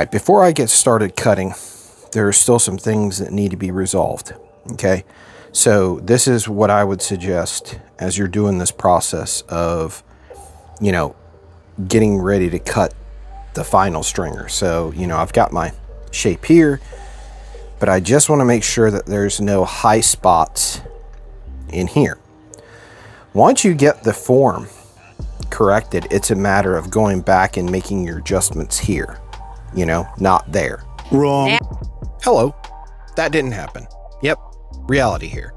right, before I get started cutting, there are still some things that need to be resolved, okay? So this is what I would suggest as you're doing this process of, getting ready to cut the final stringer. So, I've got my shape here, but I just want to make sure that there's no high spots in here. Once you get the form corrected, it's a matter of going back and making your adjustments here, not there. Wrong. Hello. That didn't happen. Yep. Reality here.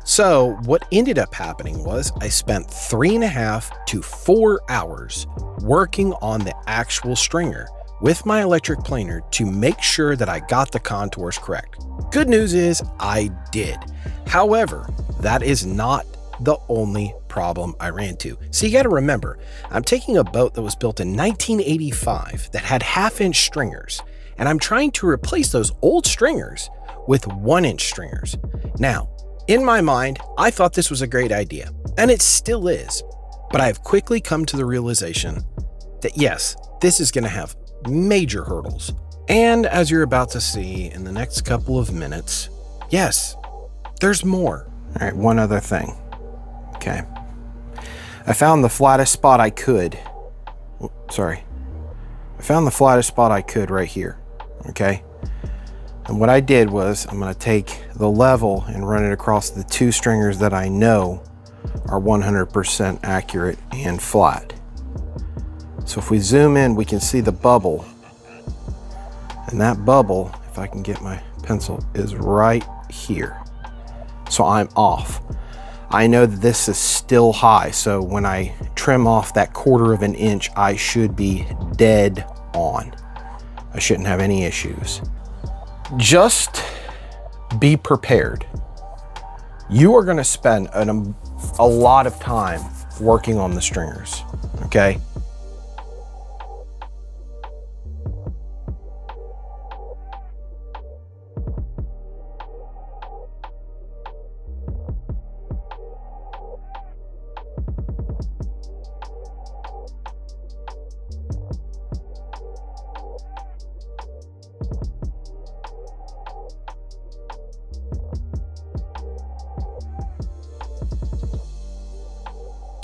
So what ended up happening was I spent 3.5 to 4 hours working on the actual stringer with my electric planer to make sure that I got the contours correct. Good news is I did. However, that is not the only problem I ran into. So you got to remember, I'm taking a boat that was built in 1985 that had 1/2-inch stringers, and I'm trying to replace those old stringers with 1-inch stringers. Now, in my mind, I thought this was a great idea, and it still is, but I have quickly come to the realization that yes, this is going to have major hurdles. And as you're about to see in the next couple of minutes, yes, there's more. All right, one other thing. Okay. I found the flattest spot I could. I found the flattest spot I could right here. Okay. And what I did was I'm going to take the level and run it across the 2 stringers that I know are 100% accurate and flat. So if we zoom in, we can see the bubble. And that bubble, if I can get my pencil, is right here. So I'm off. I know that this is still high, so when I trim off that 1/4 of an inch, I should be dead on. I shouldn't have any issues. Just be prepared. You are going to spend a lot of time working on the stringers, okay?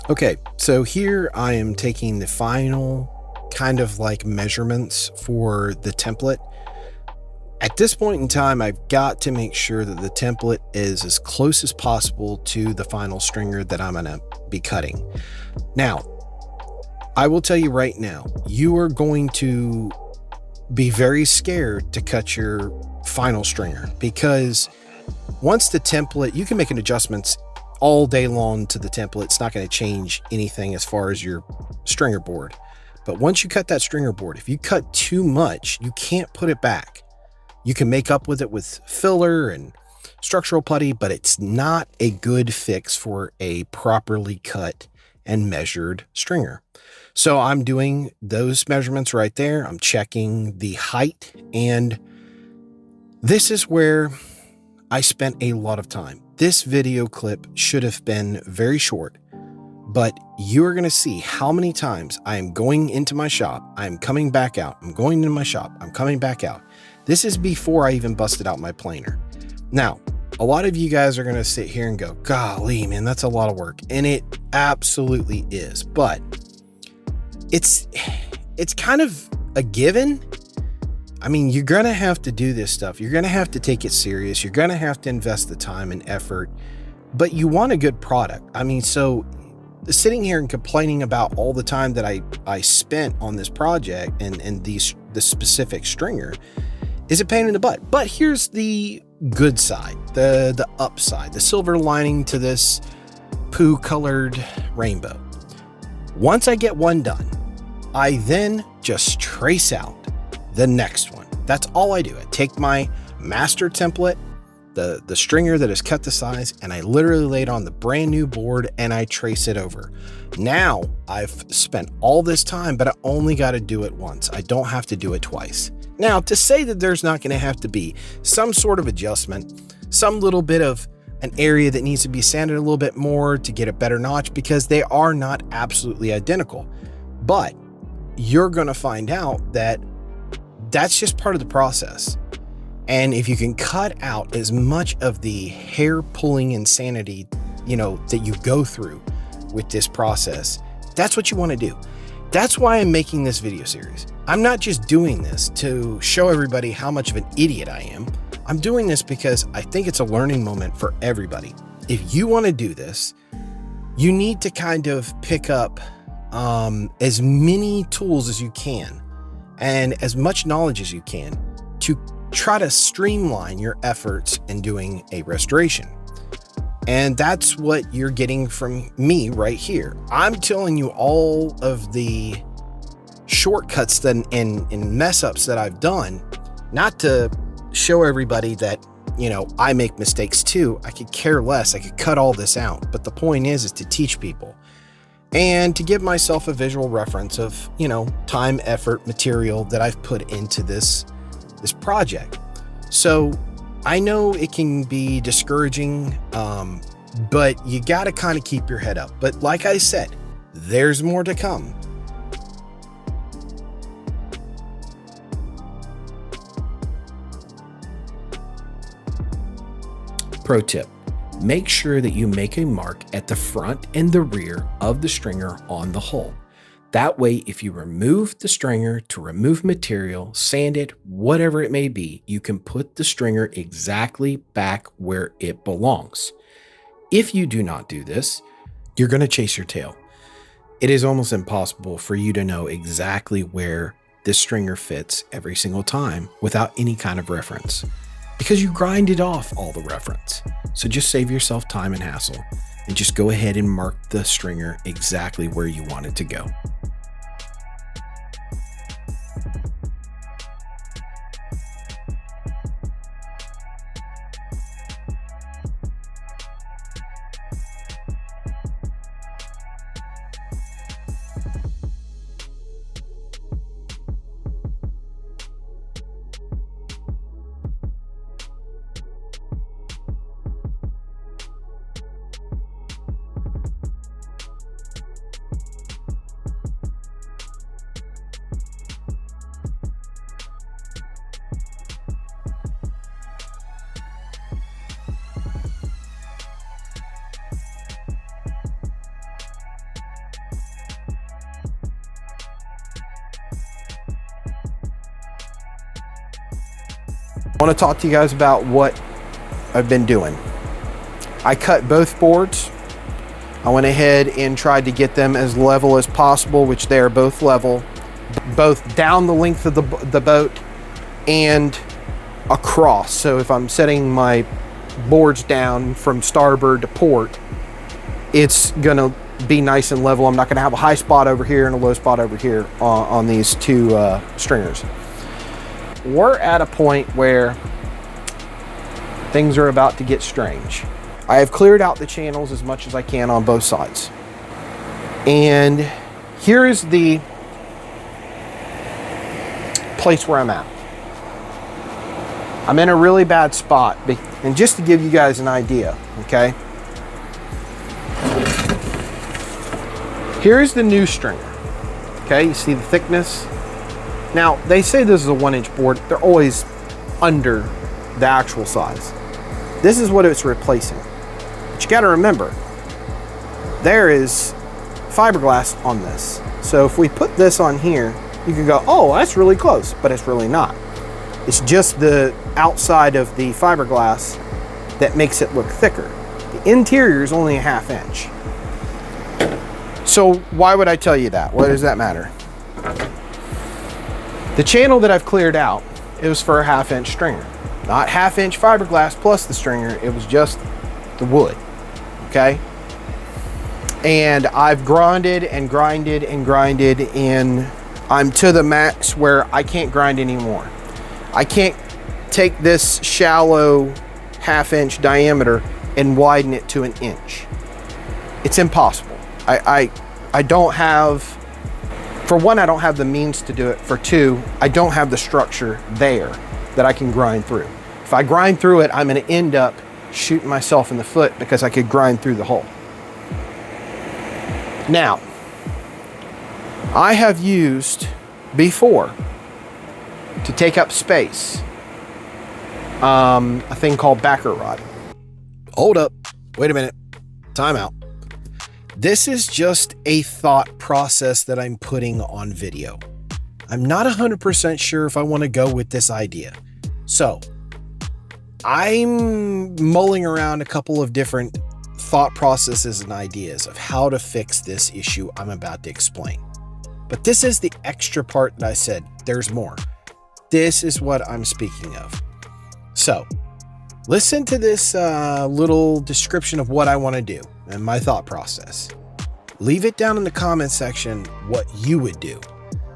Okay, so here I am taking the final kind of like measurements for the template. At this point in time, I've got to make sure that the template is as close as possible to the final stringer that I'm gonna be cutting. Now, I will tell you right now, you are going to be very scared to cut your final stringer, because once the template, you can make an adjustments all day long to the template. It's not going to change anything as far as your stringer board. But once you cut that stringer board, if you cut too much, you can't put it back. You can make up with it with filler and structural putty, but it's not a good fix for a properly cut and measured stringer. So I'm doing those measurements right there. I'm checking the height, and this is where I spent a lot of time. This video clip should have been very short, but you're going to see how many times I am going into my shop, I'm coming back out, I'm going into my shop, I'm coming back out. This is before I even busted out my planer. Now, a lot of you guys are going to sit here and go, golly, man, that's a lot of work. And it absolutely is, but it's kind of a given. I mean, you're going to have to do this stuff. You're going to have to take it serious. You're going to have to invest the time and effort, but you want a good product. I mean, so sitting here and complaining about all the time that I spent on this project and the specific stringer is a pain in the butt. But here's the good side, the upside, the silver lining to this poo colored rainbow. Once I get one done, I then just trace out the next one. That's all I do. I take my master template, the stringer that is cut to size, and I literally lay it on the brand new board and I trace it over. Now I've spent all this time, but I only got to do it once. I don't have to do it twice. Now, to say that there's not going to have to be some sort of adjustment, some little bit of an area that needs to be sanded a little bit more to get a better notch, because they are not absolutely identical. But you're going to find out that that's just part of the process. And if you can cut out as much of the hair pulling insanity, that you go through with this process, that's what you want to do. That's why I'm making this video series. I'm not just doing this to show everybody how much of an idiot I am. I'm doing this because I think it's a learning moment for everybody. If you want to do this, you need to kind of pick up as many tools as you can and as much knowledge as you can to try to streamline your efforts in doing a restoration. And that's what you're getting from me right here. I'm telling you all of the shortcuts and mess ups that I've done, not to show everybody that, I make mistakes too. I could care less. I could cut all this out. But the point is to teach people and to give myself a visual reference of, time, effort, material that I've put into this project. So I know it can be discouraging, but you got to kind of keep your head up. But like I said, there's more to come. Pro tip: make sure that you make a mark at the front and the rear of the stringer on the hull. That way, if you remove the stringer to remove material, sand it, whatever it may be, you can put the stringer exactly back where it belongs. If you do not do this, you're going to chase your tail. It is almost impossible for you to know exactly where this stringer fits every single time without any kind of reference, because you grinded off all the reference. So just save yourself time and hassle and just go ahead and mark the stringer exactly where you want it to go. I want to talk to you guys about what I've been doing. I cut both boards. I went ahead and tried to get them as level as possible, which they are both level, both down the length of the boat and across. So if I'm setting my boards down from starboard to port, it's gonna be nice and level. I'm not gonna have a high spot over here and a low spot over here on these two stringers. We're at a point where things are about to get strange. I have cleared out the channels as much as I can on both sides. And here is the place where I'm at. I'm in a really bad spot. And just to give you guys an idea, okay? Here's the new stringer. Okay, you see the thickness? Now, they say this is a 1-inch board. They're always under the actual size. This is what it's replacing. But you got to remember, there is fiberglass on this. So if we put this on here, you can go, oh, that's really close, but it's really not. It's just the outside of the fiberglass that makes it look thicker. The interior is only a 1/2 inch. So why would I tell you that? What does that matter? The channel that I've cleared out, it was for a 1/2 inch stringer. Not 1/2 inch fiberglass plus the stringer, it was just the wood, okay? And I've grinded and grinded and grinded, and I'm to the max where I can't grind anymore. I can't take this shallow 1/2 inch diameter and widen it to 1 inch. It's impossible. I don't have, for one, I don't have the means to do it. For two, I don't have the structure there that I can grind through. If I grind through it, I'm going to end up shooting myself in the foot because I could grind through the hole. Now, I have used before to take up space, a thing called backer rod. Hold up. Wait a minute. Time out. This is just a thought process that I'm putting on video. I'm not 100% sure if I want to go with this idea. So I'm mulling around a couple of different thought processes and ideas of how to fix this issue I'm about to explain. But this is the extra part that I said, there's more. This is what I'm speaking of. So listen to this little description of what I want to do and my thought process. Leave it down in the comment section what you would do.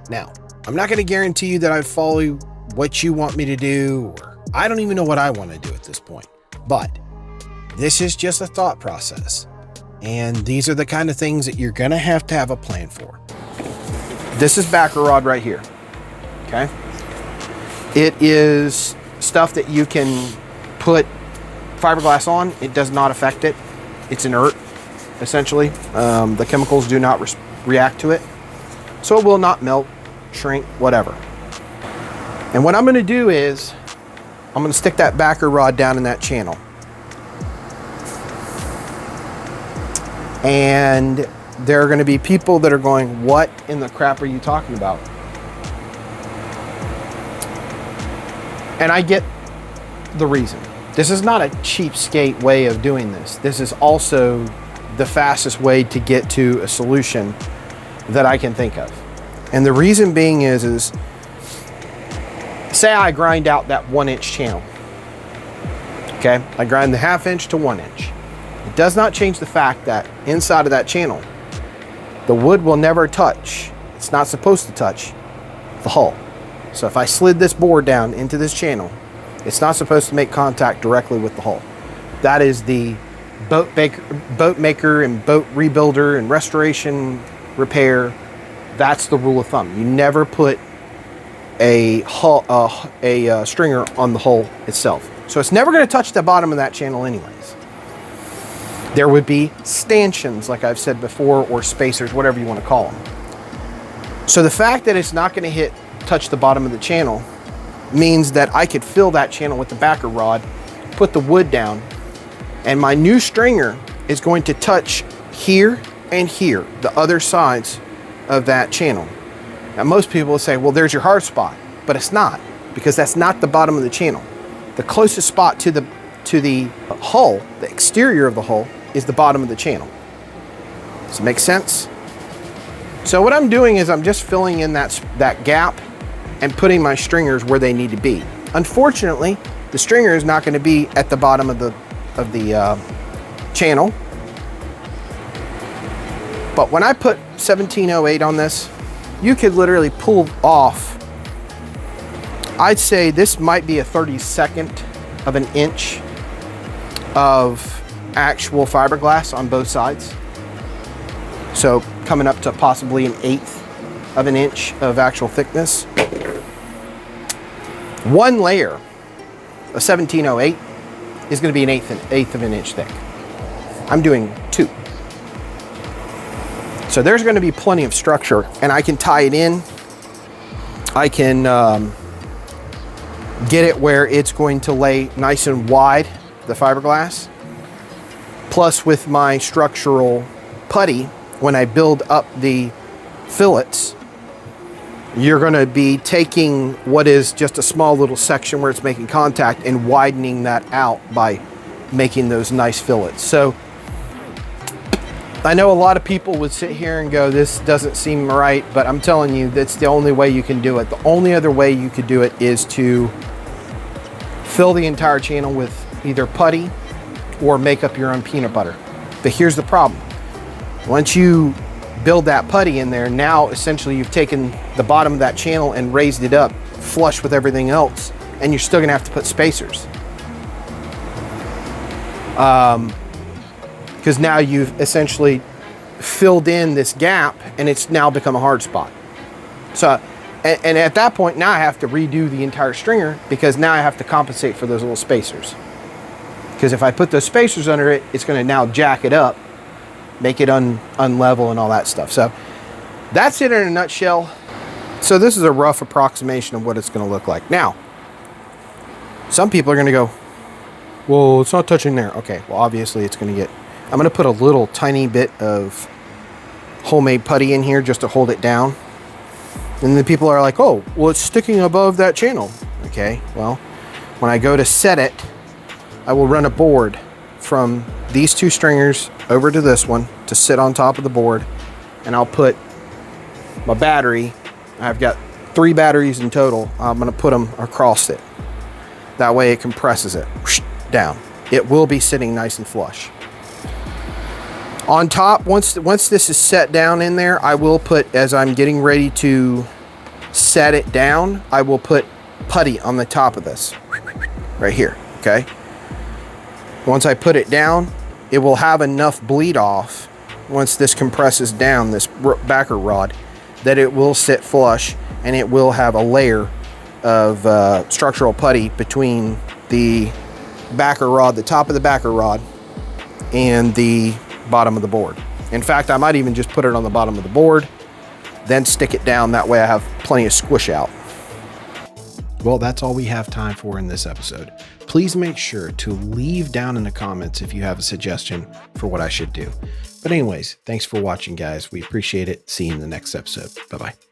Now, I'm not going to guarantee you that I follow what you want me to do, or I don't even know what I want to do at this point. But this is just a thought process. And these are the kind of things that you're going to have a plan for. This is backer rod right here. Okay. It is stuff that you can put fiberglass on. It does not affect it. It's inert, essentially. The chemicals do not react to it. So it will not melt, shrink, whatever. And what I'm going to do is I'm going to stick that backer rod down in that channel. And there are going to be people that are going, what in the crap are you talking about? And I get the reason. This is not a cheapskate way of doing this. This is also the fastest way to get to a solution that I can think of. And the reason being is say I grind out that 1-inch channel. Okay, I grind the 1/2 inch to 1 inch. It does not change the fact that inside of that channel, the wood will never touch. It's not supposed to touch the hull. So if I slid this board down into this channel, it's not supposed to make contact directly with the hull. That is the boat maker and boat rebuilder and restoration repair. That's the rule of thumb. You never put a stringer on the hull itself. So it's never going to touch the bottom of that channel anyways. There would be stanchions, like I've said before, or spacers, whatever you want to call them. So the fact that it's not going to touch the bottom of the channel means that I could fill that channel with the backer rod, put the wood down, and my new stringer is going to touch here and here, the other sides of that channel. Now most people will say, well, there's your hard spot, but it's not, because that's not the bottom of the channel. The closest spot to the hull, the exterior of the hull, is the bottom of the channel. Does it make sense? So what I'm doing is I'm just filling in that gap and putting my stringers where they need to be. Unfortunately, the stringer is not going to be at the bottom of the channel. But when I put 1708 on this, you could literally pull off, I'd say this might be a 32nd of an inch of actual fiberglass on both sides. So coming up to possibly an 1/8 of an inch of actual thickness. One layer of 1708 is going to be an eighth of an inch thick. I'm doing 2. So there's going to be plenty of structure, and I can tie it in. I can get it where it's going to lay nice and wide, the fiberglass. Plus with my structural putty, when I build up the fillets, you're going to be taking what is just a small little section where it's making contact and widening that out by making those nice fillets. So I know a lot of people would sit here and go, this doesn't seem right, but I'm telling you, that's the only way you can do it. The only other way you could do it is to fill the entire channel with either putty or make up your own peanut butter. But here's the problem. Once you build that putty in there, now essentially you've taken the bottom of that channel and raised it up flush with everything else, and you're still gonna have to put spacers. Because now you've essentially filled in this gap and it's now become a hard spot. So, and at that point, now I have to redo the entire stringer because now I have to compensate for those little spacers. Because if I put those spacers under it, it's gonna now jack it up, make it unlevel and all that stuff. So that's it in a nutshell. So this is a rough approximation of what it's going to look like. Now, some people are going to go, well, it's not touching there. Okay, well, obviously it's going to get... I'm going to put a little tiny bit of homemade putty in here just to hold it down. And then people are like, oh, well, it's sticking above that channel. Okay, well, when I go to set it, I will run a board from these two stringers over to this one to sit on top of the board. And I'll put my battery. I've got 3 batteries in total. I'm going to put them across it. That way it compresses it down. It will be sitting nice and flush. On top, once this is set down in there, I will put, as I'm getting ready to set it down, I will put putty on the top of this right here. Okay. Once I put it down, it will have enough bleed off once this compresses down, this backer rod, that it will sit flush and it will have a layer of structural putty between the backer rod, the top of the backer rod, and the bottom of the board. In fact, I might even just put it on the bottom of the board, then stick it down. That way I have plenty of squish out. Well, that's all we have time for in this episode. Please make sure to leave down in the comments if you have a suggestion for what I should do. But anyways, thanks for watching, guys. We appreciate it. See you in the next episode. Bye-bye.